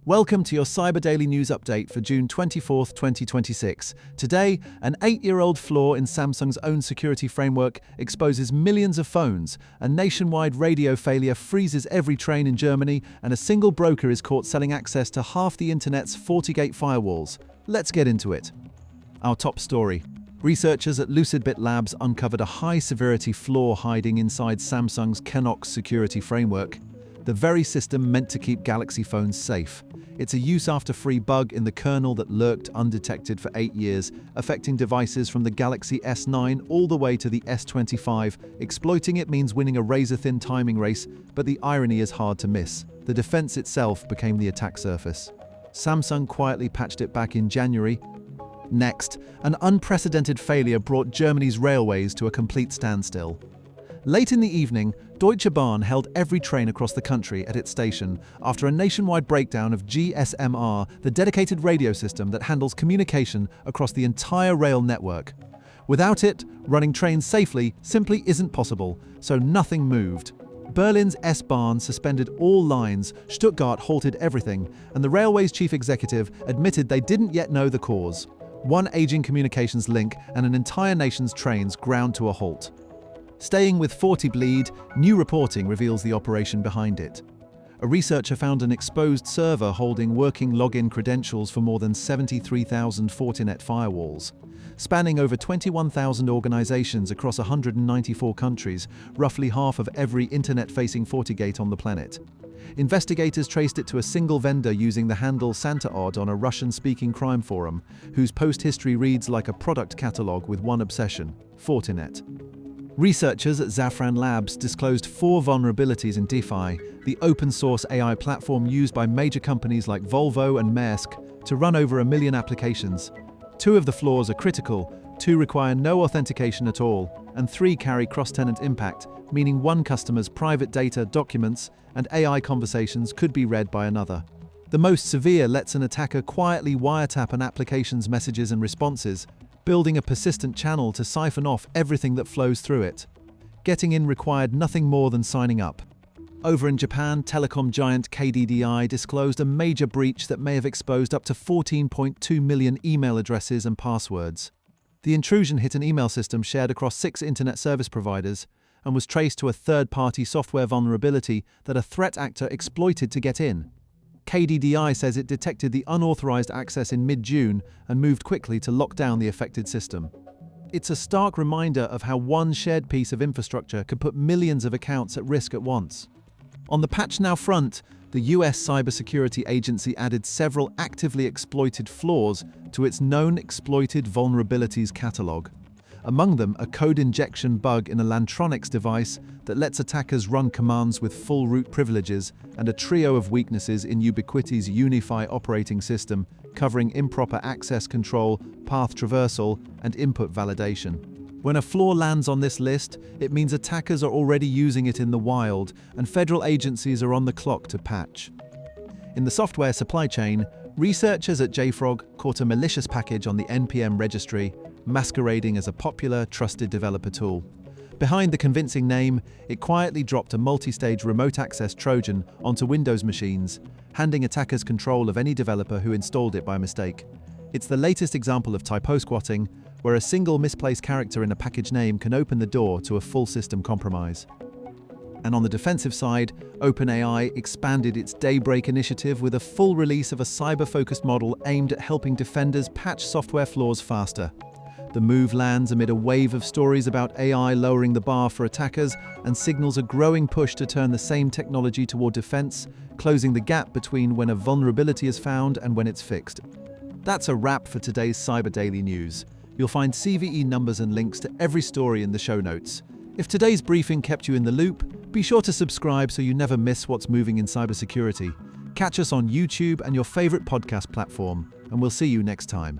Welcome to your Cyber Daily News Update for June 24, 2026. Today, an 8-year-old flaw in Samsung's own security framework exposes millions of phones, a nationwide radio failure freezes every train in Germany, and a single broker is caught selling access to half the internet's FortiGate firewalls. Let's get into it. Our top story. Researchers at Lucidbit Labs uncovered a high-severity flaw hiding inside Samsung's KNOX security framework, the very system meant to keep Galaxy phones safe. It's a use-after-free bug in the kernel that lurked undetected for 8 years, affecting devices from the Galaxy S9 all the way to the S25. Exploiting it means winning a razor-thin timing race, but the irony is hard to miss. The defense itself became the attack surface. Samsung quietly patched it back in January. Next, an unprecedented failure brought Germany's railways to a complete standstill. Late in the evening, Deutsche Bahn held every train across the country at its station after a nationwide breakdown of GSMR, the dedicated radio system that handles communication across the entire rail network. Without it, running trains safely simply isn't possible, so nothing moved. Berlin's S-Bahn suspended all lines, Stuttgart halted everything, and the railway's chief executive admitted they didn't yet know the cause. One aging communications link and an entire nation's trains ground to a halt. Staying with FortiBleed, new reporting reveals the operation behind it. A researcher found an exposed server holding working login credentials for more than 73,000 Fortinet firewalls. Spanning over 21,000 organizations across 194 countries, roughly half of every internet-facing FortiGate on the planet. Investigators traced it to a single vendor using the handle SantaOdd on a Russian-speaking crime forum, whose post history reads like a product catalog with one obsession: Fortinet. Researchers at Safran Labs disclosed 4 vulnerabilities in DifyTap, the open-source AI platform used by major companies like Volvo and Maersk to run over 1 million applications. 2 of the flaws are critical, 2 require no authentication at all, and 3 carry cross-tenant impact, meaning one customer's private data, documents, and AI conversations could be read by another. The most severe lets an attacker quietly wiretap an application's messages and responses, building a persistent channel to siphon off everything that flows through it. Getting in required nothing more than signing up. Over in Japan, telecom giant KDDI disclosed a major breach that may have exposed up to 14.2 million email addresses and passwords. The intrusion hit an email system shared across 6 internet service providers and was traced to a third-party software vulnerability that a threat actor exploited to get in. KDDI says it detected the unauthorized access in mid-June and moved quickly to lock down the affected system. It's a stark reminder of how one shared piece of infrastructure could put millions of accounts at risk at once. On the Patch Now front, the US Cybersecurity Agency added several actively exploited flaws to its known exploited vulnerabilities catalog. Among them, a code injection bug in a Lantronix device that lets attackers run commands with full root privileges, and a trio of weaknesses in Ubiquiti's UniFi operating system, covering improper access control, path traversal, and input validation. When a flaw lands on this list, it means attackers are already using it in the wild, and federal agencies are on the clock to patch. In the software supply chain, researchers at JFrog caught a malicious package on the NPM registry, masquerading as a popular, trusted developer tool. Behind the convincing name, it quietly dropped a multi-stage remote access Trojan onto Windows machines, handing attackers control of any developer who installed it by mistake. It's the latest example of typo squatting, where a single misplaced character in a package name can open the door to a full system compromise. And on the defensive side, OpenAI expanded its Daybreak initiative with a full release of a cyber-focused model aimed at helping defenders patch software flaws faster. The move lands amid a wave of stories about AI lowering the bar for attackers and signals a growing push to turn the same technology toward defense, closing the gap between when a vulnerability is found and when it's fixed. That's a wrap for today's Cyber Daily News. You'll find CVE numbers and links to every story in the show notes. If today's briefing kept you in the loop, be sure to subscribe so you never miss what's moving in cybersecurity. Catch us on YouTube and your favorite podcast platform, and we'll see you next time.